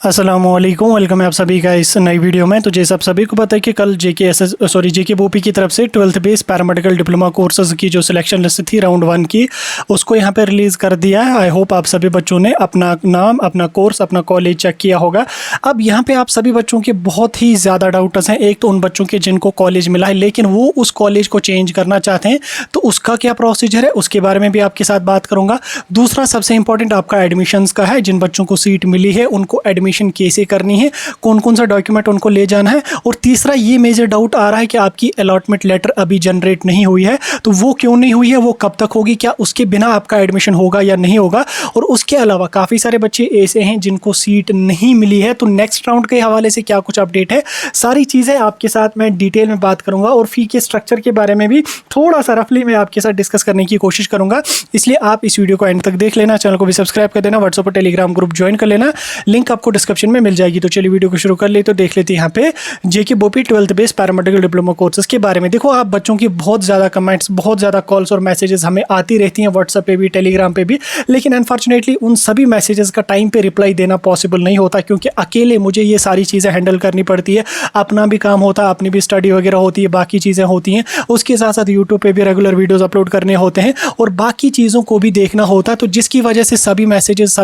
अस्सलामुअलैकुम, वेलकम है आप सभी का इस नई वीडियो में। तो जैसे आप सभी को पता है कि कल जेके बोपी की तरफ से 12th base paramedical diploma courses की जो सिलेक्शन लिस्ट थी राउंड 1 की, उसको यहाँ पे रिलीज़ कर दिया है। आई होप आप सभी बच्चों ने अपना नाम, अपना कोर्स, अपना कॉलेज चेक किया होगा। अब यहाँ पे आप सभी बच्चों के बहुत ही ज़्यादा डाउट्स हैं। एक तो उन बच्चों के जिनको कॉलेज मिला है लेकिन वो उस कॉलेज को चेंज करना चाहते हैं, तो उसका क्या प्रोसीजर है उसके बारे में भी आपके साथ बात करूँगा। दूसरा सबसे इंपॉर्टेंट आपका एडमिशन्स का है। जिन बच्चों को सीट मिली है उनको एडमिशन कैसे करनी है, कौन कौन सा डॉक्यूमेंट उनको ले जाना है। और तीसरा ये मेजर डाउट आ रहा है कि आपकी अलॉटमेंट लेटर अभी जनरेट नहीं हुई है, तो वो क्यों नहीं हुई है, वो कब तक होगी, क्या उसके बिना आपका एडमिशन होगा या नहीं होगा। और उसके अलावा काफ़ी सारे बच्चे ऐसे हैं जिनको सीट नहीं मिली है, तो नेक्स्ट राउंड के हवाले से क्या कुछ अपडेट है, सारी चीज़ें आपके साथ मैं डिटेल में बात करूंगा। और फी के स्ट्रक्चर के बारे में भी थोड़ा सा रफली मैं आपके साथ डिस्कस करने की कोशिश करूंगा, इसलिए आप इस वीडियो को एंड तक देख लेना। चैनल को भी सब्सक्राइब कर देना, व्हाट्सएप और टेलीग्राम ग्रुप ज्वाइन कर लेना, लिंक आपको डिस्क्रिप्शन में मिल जाएगी। तो चलिए वीडियो को शुरू कर ले। तो देख लेते हैं यहाँ पे जेके बोपी 12th base paramedical diploma courses के बारे में। देखो, आप बच्चों की बहुत ज़्यादा कमेंट्स, बहुत ज़्यादा कॉल्स और मैसेजेस हमें आती रहती हैं व्हाट्सएप पे भी, टेलीग्राम पे भी, लेकिन अनफॉर्चुनेटली उन सभी मैसेजेस का टाइम पे रिप्लाई देना पॉसिबल नहीं होता, क्योंकि अकेले मुझे ये सारी चीज़ें हैंडल करनी पड़ती है। अपना भी काम होता है, अपनी भी स्टडी वगैरह होती है, बाकी चीज़ें होती हैं, उसके साथ साथ यूट्यूब पे भी रेगुलर वीडियोज़ अपलोड करने होते हैं और बाकी चीज़ों को भी देखना होता है। तो जिसकी वजह से सभी मैसेजेस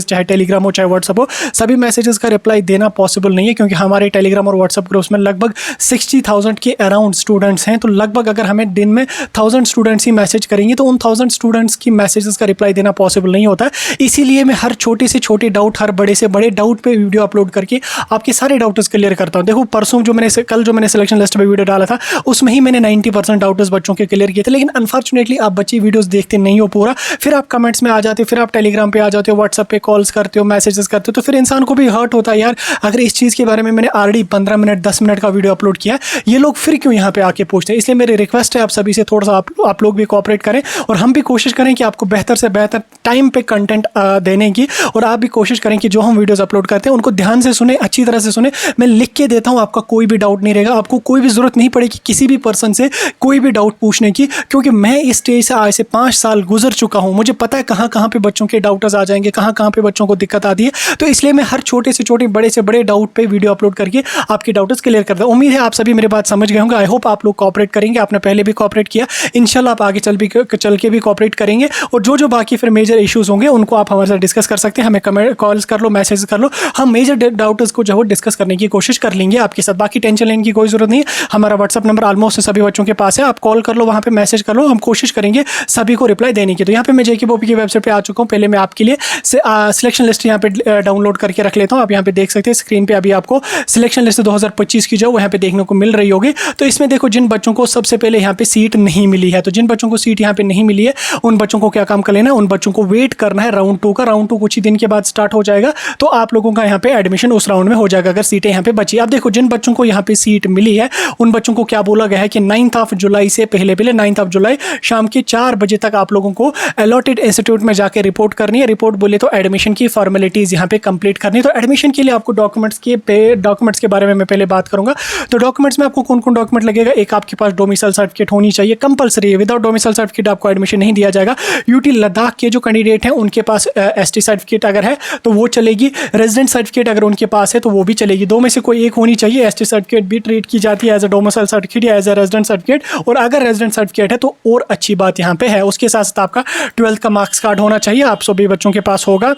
चाहे टेलीग्राम हो चाहे व्हाट्सएप हो, सभी मैसेजेस का रिप्लाई देना पॉसिबल नहीं है, क्योंकि हमारे टेलीग्राम और व्हाट्सएप ग्रुप्स में लगभग 60,000 के अराउंड स्टूडेंट्स हैं। तो लगभग अगर हमें दिन में 1000 स्टूडेंट्स ही मैसेज करेंगे तो उन 1000 स्टूडेंट्स की मैसेजेस का रिप्लाई देना पॉसिबल नहीं होता। इसीलिए मैं हर छोटे से छोटे डाउट, हर बड़े से बड़े डाउट पे वीडियो अपलोड करके आपके सारे डाउट्स क्लियर करता हूँ। देखो, परसों कल जो मैंने सिलेक्शन लिस्ट पे वीडियो डाला था, उसमें ही मैंने 90% डाउट्स बच्चों के क्लियर किए थे। लेकिन अनफॉर्चुनेटली आप बच्चे वीडियोस देखते नहीं हो पूरा, फिर आप कमेंट्स में आ जाते हो, फिर आप टेलीग्राम पे आ जाते हो, व्हाट्सएप पे कॉल्स करते हो, मैसेजेस करते हो, तो फिर इंसान को भी हर्ट होता है यार, अगर इस चीज़ के बारे में मैंने ऑलरेडी 15 मिनट 10 मिनट का वीडियो अपलोड किया, ये लोग फिर क्यों यहाँ पे आके पूछते हैं। इसलिए मेरी रिक्वेस्ट है आप सभी से, थोड़ा सा आप लोग भी कोऑपरेट करें और हम भी कोशिश करें कि आपको बेहतर से बेहतर टाइम पे कंटेंट देने की, और आप भी कोशिश करें कि जो हम वीडियोस अपलोड करते हैं उनको ध्यान से सुने, अच्छी तरह से सुने। मैं लिख के देता हूँ, आपका कोई भी डाउट नहीं रहेगा, आपको कोई भी ज़रूरत नहीं पड़ेगी किसी भी पर्सन से कोई भी डाउट पूछने की, क्योंकि मैं इस स्टेज से आज से 5 साल गुजर चुका हूँ। मुझे पता है कहाँ कहाँ पे बच्चों के डाउट्स आ जाएंगे, कहाँ कहाँ पे बच्चों को दिक्कत आती है। तो इसलिए मैं हर छोटे से छोटे, बड़े से बड़े डाउट पे वीडियो अपलोड करके आपके डाउट्स क्लियर करता हूँ। उम्मीद है आप सभी मेरी बात समझ गए होंगे। आई होप आप लोग कोऑपरेट करेंगे, आपने पहले भी कोऑपरेट किया, इंशाल्लाह आप आगे चल के भी कोऑपरेट करेंगे। और जो बाकी फिर मेजर इश्यूज होंगे उनको आप हमारे साथ डिस्कस कर सकते हैं, हमें कमेंट कॉल्स कर लो, मैसेज कर लो, हम मेजर डाउट्स को जो है डिस्कस करने की कोशिश कर लेंगे आपके साथ। बाकी टेंशन लेने की कोई जरूरत नहीं है, हमारा व्हाट्सअप नंबर ऑलमोस्ट सभी बच्चों के पास है, आप कॉल कर लो, वहाँ पे मैसेज कर लो, हम कोशिश करेंगे सभी को रिप्लाई देने की। तो यहाँ पे मैं जेके बोपी की वेबसाइट पे आ चुका हूँ। पहले मैं आपके लिए सिलेक्शन लिस्ट यहाँ पे डाउनलोड करके रख लेता हूँ। आप यहाँ पे देख सकते हैं स्क्रीन पे, अभी आपको सिलेक्शन लिस्ट 2025 की जो यहाँ पे देखने को मिल रही होगी। तो इसमें देखो, जिन बच्चों को सबसे पहले यहाँ पे सीट नहीं मिली है, तो जिन बच्चों को सीट यहाँ पे नहीं मिली है उन बच्चों को क्या काम कर लेना है, उन बच्चों को वेट करना है राउंड 2 का। राउंड 2 कुछ ही दिन के बाद स्टार्ट हो जाएगा, तो आप लोगों का यहाँ पे एडमिशन उस राउंड में हो जाएगा अगर सीटें यहाँ पे बची। अब देखो, जिन बच्चों को यहाँ पे सीट मिली है उन बच्चों को क्या बोला गया है कि 9 जुलाई से पहले 9 जुलाई शाम के 4 बजे तक आप लोगों को अलॉटेड इंस्टीट्यूट में जाके रिपोर्ट करनी है। रिपोर्ट बोले तो एडमिशन की फॉर्मेलिटीज यहाँ पे कंप्लीट करनी है। तो एडमिशन के लिए आपको डॉक्यूमेंट्स के बारे में मैं पहले बात करूंगा। तो डॉक्यूमेंट्स में आपको कौन कौन डॉक्यूमेंट लगेगा, एक आपके पास डोमिसाइल सर्टिफिकेट होनी चाहिए, कंपलसरी है। विदाउट डोमिसाइल सर्टिफिकेट आपको एडमिशन नहीं दिया जाएगा। यूटी लद्दाख के जो कैंडिडेट हैं उनके पास एसटी सर्टिफिकेट अगर है तो वो चलेगी, रेजिडेंट सर्टिफिकेट अगर उनके पास है तो वो भी चलेगी। दो में से कोई एक होनी चाहिए। एसटी सर्टिफिकेट भी ट्रीट की जाती है एज अ डोमिसाइल सर्टिफिकेट या एज अ रेजिडेंट सर्टिफिकेट, और अगर रेजिडेंट सर्टिफिकेट है तो और अच्छी बात यहाँ पे है। उसके साथ साथ आपका 12th का मार्क्स कार्ड होना चाहिए, आप सभी बच्चों के पास होगा।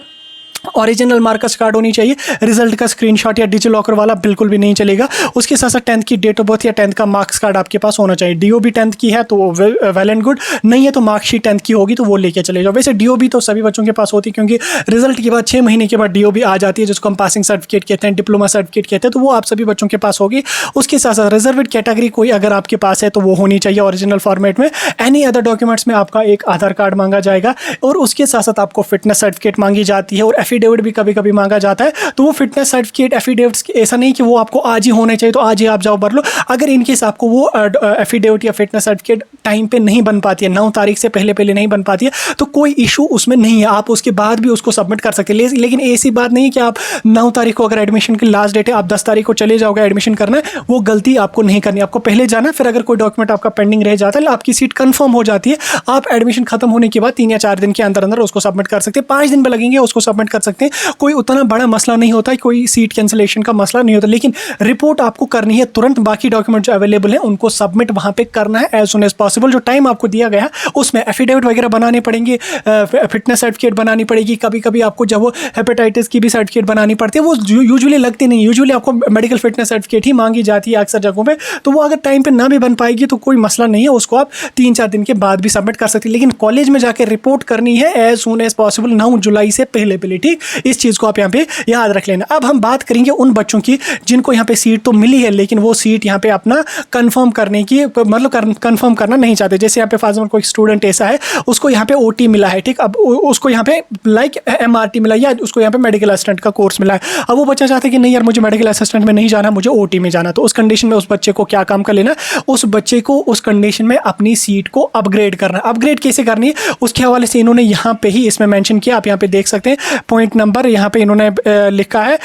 ओरिजिनल मार्क्स कार्ड होनी चाहिए, रिजल्ट का स्क्रीनशॉट या डिजी लॉकर वाला बिल्कुल भी नहीं चलेगा। उसके साथ साथ 10th की डेट ऑफ बर्थ या 10th का मार्क्स कार्ड आपके पास होना चाहिए। डीओबी 10th की है तो वेल एंड गुड, नहीं है तो मार्कशीट 10th की होगी तो वो लेके चले जाओ। वैसे डीओबी तो सभी बच्चों के पास होती है, क्योंकि रिजल्ट के बाद 6 महीने के बाद डीओबी आ जाती है, जिसको हम पासिंग सर्टिफिकेट कहते हैं, डिप्लोमा सर्टिफिकेट कहते हैं, तो वो आप सभी बच्चों के पास होगी। उसके साथ साथ रिजर्वेड कैटेगरी कोई अगर आपके पास है तो वो होनी चाहिए ओरिजिनल फॉर्मेट में। एनी अदर डॉक्यूमेंट्स में आपका एक आधार कार्ड मांगा जाएगा, और उसके साथ साथ आपको फिटनेस सर्टिफिकेट मांगी जाती है, और एफिडेविट भी कभी कभी मांगा जाता है। तो वो फिटनेस सर्टिफिकेट, एफिडेविट्स ऐसा नहीं कि वो आपको आज ही होने चाहिए तो आज ही आप जाओ भर लो। अगर इनकेस आपको वो एफिडेविट या फिटनेस सर्टिफिकेट टाइम पे नहीं बन पाती है, 9 तारीख से पहले नहीं बन पाती है, तो कोई इशू उसमें नहीं है, आप उसके बाद भी उसको सबमिट कर सकते हैं। लेकिन ऐसी बात नहीं है कि आप 9 तारीख को अगर एडमिशन की लास्ट डेट है, आप 10 तारीख को चले जाओगे एडमिशन करना है, वो गलती आपको नहीं करनी। आपको पहले जाना, फिर अगर कोई डॉक्यूमेंट आपका पेंडिंग रह जाता है, आपकी सीट कंफर्म हो जाती है, आप एडमिशन खत्म होने के बाद 3 या 4 दिन के अंदर अंदर उसको सबमिट कर सकते हैं। 5 दिन में लगेंगे उसको सबमिट सकते हैं, कोई उतना बड़ा मसला नहीं होता है, कोई सीट कैंसिलेशन का मसला नहीं होता, लेकिन रिपोर्ट आपको करनी है तुरंत। बाकी डॉक्यूमेंट जो अवेलेबल है उनको सबमिट वहाँ पे करना है एज सुन एज पॉसिबल। जो टाइम आपको दिया गया है उसमें एफिडेविट वगैरह बनाने पड़ेंगे, फिटनेस सर्टिफिकेट बनानी पड़ेगी, कभी कभी आपको जब वो हेपेटाइटिस की भी सर्टिफिकेट बनानी पड़ती है, वो यूजुअली लगती नहीं, यूजुअली आपको मेडिकल फिटनेस सर्टिफिकेट ही मांगी जाती है अक्सर जगहों पे। तो वो अगर टाइम पे ना भी बन पाएगी तो कोई मसला नहीं है, उसको आप 3-4 दिन के बाद भी सबमिट कर सकते हैं, लेकिन कॉलेज में जाकर रिपोर्ट करनी है एज सुन एज पॉसिबल, 9 जुलाई से पहले। ठीक, इस चीज़ को आप यहाँ पे याद रख लेना। अब हम बात करेंगे उन बच्चों की जिनको यहाँ पे सीट तो मिली है लेकिन वो सीट यहाँ पे अपना कंफर्म करने की मतलब कंफर्म करना नहीं चाहते। जैसे यहाँ पे फॉर एग्जांपल कोई स्टूडेंट ऐसा है, उसको यहाँ पे ओटी मिला है, ठीक, अब उसको यहाँ पे लाइक एमआरटी मिला या उसको यहाँ पे मेडिकल असिस्टेंट का कोर्स मिला है। अब वो बच्चा चाहता है कि नहीं यार मुझे मेडिकल असिस्टेंट में नहीं जाना, मुझे ओटी में जाना। तो उस कंडीशन में उस बच्चे को क्या काम कर लेना, उस बच्चे को उस कंडीशन में अपनी सीट को अपग्रेड करना। अपग्रेड कैसे करनी है उसके हवाले से इन्होंने यहाँ पे ही इसमें मेंशन किया, आप यहाँ पे देख सकते हैं। पॉइंट नंबर यहाँ पे इन्होंने लिखा है,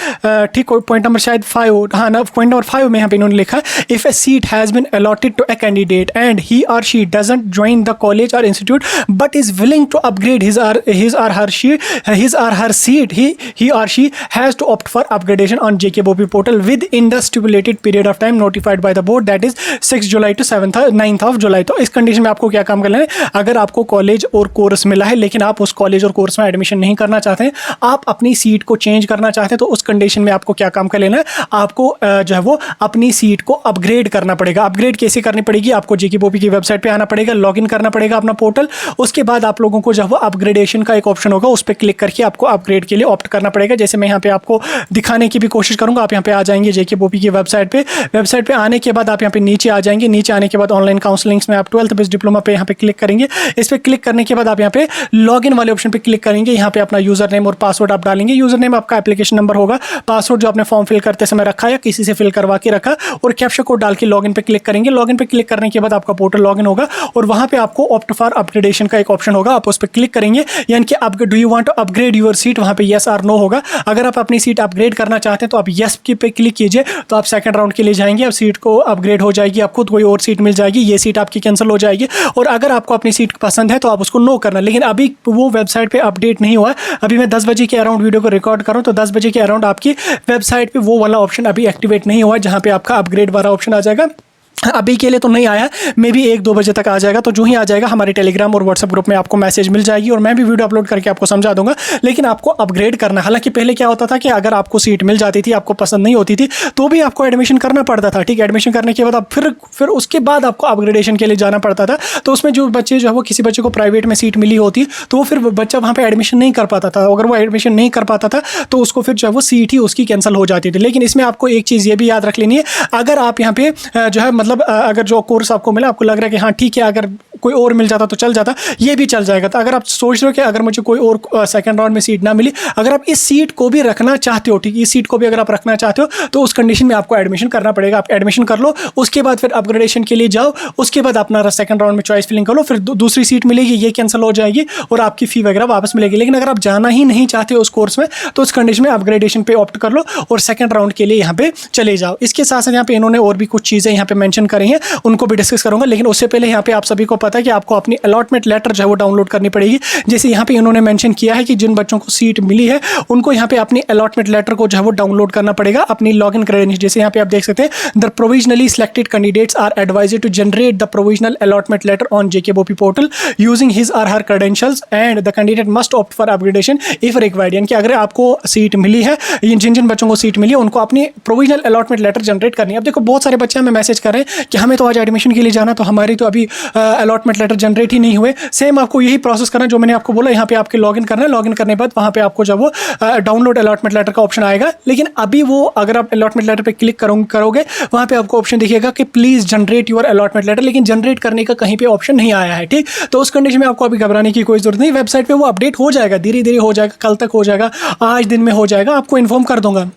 ठीक, पॉइंट नंबर शायद 5, हाँ ना, पॉइंट नंबर 5 में यहाँ पे इन्होंने लिखा है, if a seat has been allotted to a candidate and he or she doesn't join the college or institute but is willing to upgrade his or her seat, he or she has to opt for upgradation on JKBOP portal within the stipulated period of time notified by the board, that is 6 July to 9th of जुलाई। तो इस condition में आपको क्या काम करना है, अगर आपको कॉलेज और कोर्स मिला है लेकिन आप उस कॉलेज और कोर्स में एडमिशन नहीं करना चाहते हैं, आप अपनी सीट को चेंज करना चाहते हैं, तो उस कंडीशन में आपको क्या काम कर लेना है, आपको जो है वो अपनी सीट को अपग्रेड करना पड़ेगा। अपग्रेड कैसे करनी पड़ेगी, आपको JKBOP की वेबसाइट पे आना पड़ेगा, लॉगिन करना पड़ेगा अपना पोर्टल, उसके बाद आप लोगों को जो है वो अपग्रेडेशन का एक ऑप्शन होगा, उस पर क्लिक करके आपको अपग्रेड के लिए ऑप्ट करना पड़ेगा। जैसे मैं यहाँ पे आपको दिखाने की भी कोशिश करूंगा, आप यहाँ पे आ जाएंगे JKBOP की वेबसाइट पे आने के बाद आप यहाँ पे नीचे आ जाएंगे, नीचे आने के बाद ऑनलाइन काउंसलिंग्स में आप 12th बेस्ड डिप्लोमा पे यहाँ पे क्लिक करेंगे। इस पर क्लिक करने के बाद आप यहाँ पे लॉगिन वाले ऑप्शन पे क्लिक करेंगे, यहाँ पे अपना यूजर नेम और पासवर्ड आप डालेंगे। यूजर नेम आपका एप्लीकेशन नंबर होगा, पासवर्ड जो आपने फॉर्म फिल करते समय रखा या किसी से फिल करवा के रखा, और कैप्चा कोड डाल के लॉगिन पे क्लिक करेंगे। लॉगिन पे क्लिक करने के बाद आपका पोर्टल लॉगिन होगा और वहाँ पे आपको ऑप्ट फॉर अपग्रेडेशन का एक ऑप्शन होगा, आप उस पर क्लिक करेंगे, यानी कि आप do you want to upgrade your seat, वहाँ पे यस और नो होगा। अगर आप अपनी सीट अपग्रेड करना चाहते हैं तो आप यस की पे क्लिक कीजिए, तो आप सेकंड राउंड के लिए जाएंगे, अब सीट को अपग्रेड हो जाएगी, आपको कोई और सीट मिल जाएगी, ये सीट आपकी कैंसिल हो जाएगी। और अगर आपको अपनी सीट पसंद है तो आप उसको नो करना, लेकिन अभी वो वेबसाइट पे अपडेट नहीं हुआ है। अभी मैं 10 बजे के अराउंड वीडियो को रिकॉर्ड करूँ तो 10 बजे के अराउंड आपकी वेबसाइट पे वो वाला ऑप्शन अभी एक्टिवेट नहीं हुआ है, जहाँ पे आपका अपग्रेड वाला ऑप्शन आ जाएगा। अभी के लिए तो नहीं आया, मे भी 1-2 बजे तक आ जाएगा। तो जो ही आ जाएगा हमारे टेलीग्राम और व्हाट्सएप ग्रुप में आपको मैसेज मिल जाएगी और मैं भी वीडियो अपलोड करके आपको समझा दूंगा। लेकिन आपको अपग्रेड करना, हालांकि पहले क्या होता था कि अगर आपको सीट मिल जाती थी, आपको पसंद नहीं होती थी, तो भी आपको एडमिशन करना पड़ता था, ठीक, एडमिशन करने के बाद आप फिर उसके बाद आपको अपग्रेडेशन के लिए जाना पड़ता था। तो उसमें जो बच्चे जो है वो किसी बच्चे को प्राइवेट में सीट मिली होती तो वो फिर बच्चा वहाँ पर एडमिशन नहीं कर पाता था। अगर वो एडमिशन नहीं कर पाता था तो उसको फिर जो है वो सीट ही उसकी कैंसिल हो जाती थी। लेकिन इसमें आपको एक चीज़ ये भी याद रख लेनी है, अगर आप यहाँ पे जो है मतलब अगर जो कोर्स आपको मिला, आपको लग रहा है कि हाँ ठीक है, अगर कोई और मिल जाता तो चल जाता, ये भी चल जाएगा। तो अगर आप सोच रहे हो कि अगर मुझे कोई और सेकंड राउंड में सीट ना मिली, अगर आप इस सीट को भी रखना चाहते हो, ठीक, इस सीट को भी अगर आप रखना चाहते हो तो उस कंडीशन में आपको एडमिशन करना पड़ेगा। आप एडमिशन कर लो, उसके बाद फिर अपग्रेडेशन के लिए जाओ, उसके बाद अपना सेकंड राउंड में चॉइस फिलिंग कर लो, फिर दूसरी सीट मिलेगी, ये कैंसिल हो जाएगी और आपकी फी वगैरह वापस मिलेगी। लेकिन अगर आप जाना ही नहीं चाहते उस कोर्स में तो उस कंडीशन में अपग्रेडेशन पे ऑप्ट कर लो और सेकंड राउंड के लिए यहाँ पे चले जाओ। इसके साथ साथ यहाँ पे इन्होंने और भी कुछ चीज़ें यहाँ पे मेंशन करी हैं, उनको भी डिस्कस करूंगा। लेकिन उससे पहले यहाँ पे आप सभी को पता है कि आपको अपनी अलॉटमेंट लेटर जो है वो डाउनलोड करनी पड़ेगी। जैसे यहाँ पे इन्होंने मेंशन किया है कि जिन बच्चों को सीट मिली है उनको यहाँ पे अपनी अलॉटमेंट लेटर को जो है वो डाउनलोड करना पड़ेगा, अपनी लॉगिन क्रेडेंशियल। जैसे यहाँ पे आप देख सकते हैं, the provisionally selected candidates are advised to generate the provisional allotment letter on JKBOP portal using his or her credentials and the candidate must opt for upgradation if required. यानी कि अगर आपको सीट मिली है, जिन जिन बच्चों को सीट मिली है उनको अपनी प्रोविजनल अलॉटमेंट लेटर जनरेट करनी है। अब देखो बहुत सारे बच्चे हमें मैसेज कर रहे हैं कि हमें तो आज एडमिशन के लिए जाना, तो हमारी तो अभी अलॉटमेंट लेटर जनरेट ही नहीं हुए। सेम आपको यही प्रोसेस करना जो मैंने आपको बोला, यहाँ पे आपके लॉगिन करना है, लॉगिन करने के बाद वहाँ पे आपको जब वो डाउनलोड अलॉटमेंट लेटर का ऑप्शन आएगा। लेकिन अभी वो अगर आप अलॉटमेंट लेटर पे क्लिक करोगे वहाँ पे आपको ऑप्शन दिखेगा कि please generate your allotment letter, लेकिन जनरेट करने का कहीं पे ऑप्शन नहीं आया है, ठीक। तो उस कंडीशन में आपको अभी घबराने की कोई जरूरत नहीं, वेबसाइट पे वो अपडेट हो जाएगा, धीरे धीरे हो जाएगा, कल तक हो जाएगा, आज दिन में हो जाएगा, आपको इन्फॉर्म कर दूंगा।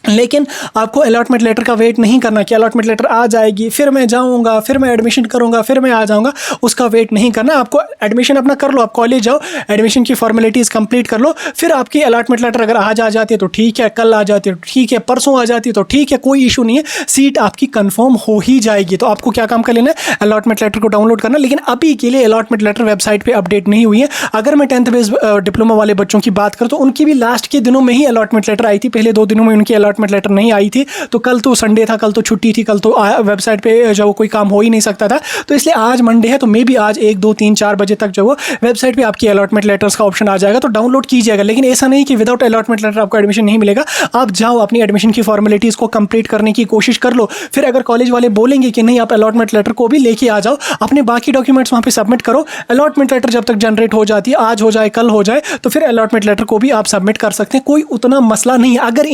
लेकिन आपको अलॉटमेंट लेटर का वेट नहीं करना कि अलॉटमेंट लेटर आ जाएगी फिर मैं जाऊंगा, फिर मैं एडमिशन करूंगा, फिर मैं आ जाऊंगा, उसका वेट नहीं करना। आपको एडमिशन अपना कर लो, आप कॉलेज जाओ, एडमिशन की फॉर्मेलिटीज़ कंप्लीट कर लो, फिर आपकी अलॉटमेंट लेटर अगर आज आ जाती है तो ठीक है, कल आ जाती है तो ठीक है, परसों आ जाती है तो ठीक है, कोई इशू नहीं है, सीट आपकी कन्फर्म हो ही जाएगी। तो आपको क्या काम कर लेना है, अलॉटमेंट लेटर को डाउनलोड करना। लेकिन अभी के लिए अलॉटमेंट लेटर वेबसाइट पर अपडेट नहीं हुई है। अगर मैं 10th बेस डिप्लोमा वाले बच्चों की बात करूँ तो उनकी भी लास्ट के दिनों में ही अलॉटमेंट लेटर आई थी, पहले 2 दिनों में उनकी अलॉटमेंट लेटर नहीं आई थी। तो कल तो संडे था, कल तो छुट्टी थी, कल तो वेबसाइट पे जो कोई काम हो ही नहीं सकता था, तो इसलिए आज मंडे है तो मे भी आज 1, 2, 3, 4 बजे तक जो वो वेबसाइट पे आपकी अलॉटमेंट लेटर्स का ऑप्शन आ जाएगा, तो डाउनलोड कीजिएगा। लेकिन ऐसा नहीं कि विदाउट अलॉटमेंट लेटर आपको एडमिशन नहीं मिलेगा। आप जाओ अपनी एडमिशन की फॉर्मेलिटीज़ को कंप्लीट करने की कोशिश कर लो, फिर अगर कॉलेज वाले बोलेंगे कि नहीं आप अलॉटमेंट लेटर को भी लेके आ जाओ, अपने बाकी डॉक्यूमेंट्स वहाँ पे सबमिट करो। अलॉटमेंट लेटर जब तक जनरेट हो जाती है, आज हो जाए कल हो जाए, तो फिर अलॉटमेंट लेटर को भी आप सबमिट कर सकते हैं, कोई उतना मसला नहीं है। अगर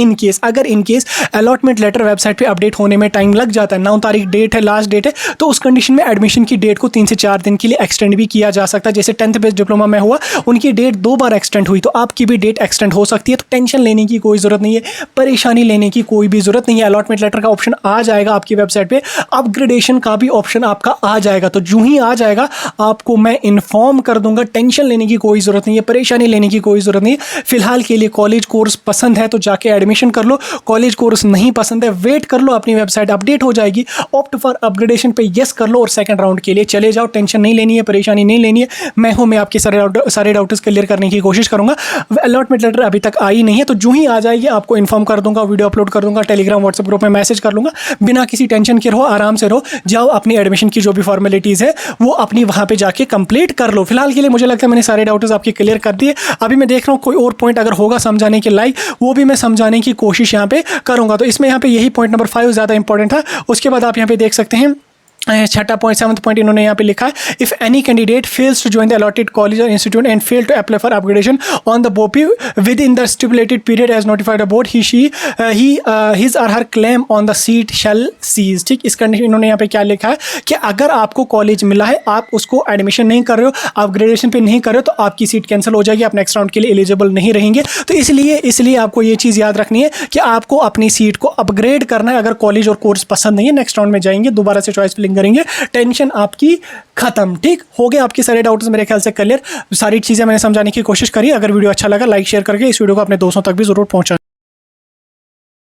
in case allotment letter website पे अपडेट होने में टाइम लग जाता है, 9 तारीख डेट है, लास्ट डेट है, तो उस कंडीशन में एडमिशन की डेट को 3 से 4 दिन के लिए एक्सटेंड भी किया जा सकता है। जैसे 10th बेस डिप्लोमा में हुआ, उनकी डेट 2 बार एक्सटेंड हुई, तो आपकी भी डेट एक्सटेंड हो सकती है। तो टेंशन लेने की कोई ज़रूरत नहीं है, परेशानी लेने की कोई भी ज़रूरत नहीं है। अलॉटमेंट लेटर का ऑप्शन आ जाएगा आपकी वेबसाइट पर, अपग्रेडेशन का भी ऑप्शन आपका आ जाएगा, तो जो ही आ जाएगा आपको मैं इन्फॉर्म कर दूंगा। टेंशन लेने की कोई ज़रूरत नहीं है, परेशानी लेने की कोई ज़रूरत नहीं है। फिलहाल के लिए कॉलेज कोर्स पसंद है तो जाके एडमिशन कर लो, कॉलेज कोर्स नहीं पसंद है वेट कर लो, अपनी वेबसाइट अपडेट हो जाएगी, ऑप्ट फॉर अपग्रेडेशन पे यस कर लो और सेकंड राउंड के लिए चले जाओ। टेंशन नहीं लेनी है, परेशानी नहीं लेनी है, मैं आपके सारे डाउट्स क्लियर करने की कोशिश करूंगा। अलॉटमेंट लेटर अभी तक आई नहीं है, तो जो ही आ जाएगी आपको इन्फॉर्म कर दूंगा, वीडियो अपलोड कर दूंगा, टेलीग्राम व्हाट्सएप ग्रुप में मैसेज कर लूंगा। बिना किसी टेंशन के रहो, आराम से रहो, जाओ अपनी एडमिशन की जो भी फॉर्मेलिटीज़ है वो अपनी वहाँ पे जाके कंप्लीट कर लो। फिलहाल के लिए मुझे लगता है मैंने सारे डाउट्स आपके क्लियर कर दिए। अभी मैं देख रहा हूँ कोई और पॉइंट अगर होगा समझाने के लायक, वो भी मैं समझाने की कोशिश यहाँ पे करूँगा। तो इसमें यहाँ पे यही पॉइंट नंबर 5 ज़्यादा इंपॉर्टेंट था। उसके बाद आप यहाँ पे देख सकते हैं छठा पॉइंट, 7th पॉइंट इन्होंने यहाँ पे लिखा है, if any candidate fails to join the allotted college or institute and fail to apply for upgradation on the BOPEE within the stipulated period as notified about his or her claim on the seat shall cease. ठीक, इस condition इन्होंने यहाँ पे क्या लिखा है कि अगर आपको कॉलेज मिला है, आप उसको एडमिशन नहीं कर रहे हो, अपग्रेडेशन पे नहीं कर रहे हो, तो आपकी सीट कैंसिल हो जाएगी, आप नेक्स्ट राउंड के लिए एलिजिबल नहीं रहेंगे। तो इसलिए आपको ये चीज़ याद रखनी है कि आपको अपनी सीट को अपग्रेड करना है। अगर कॉलेज और कोर्स पसंद नहीं है, नेक्स्ट राउंड में जाएंगे, दोबारा से चॉइस फिलिंग करेंगे, टेंशन आपकी खत्म। ठीक हो गया, आपके सारे डाउट्स मेरे ख्याल से क्लियर, सारी चीजें मैंने समझाने की कोशिश करी। अगर वीडियो अच्छा लगा लाइक शेयर करके इस वीडियो को अपने दोस्तों तक भी जरूर पहुंचाएं।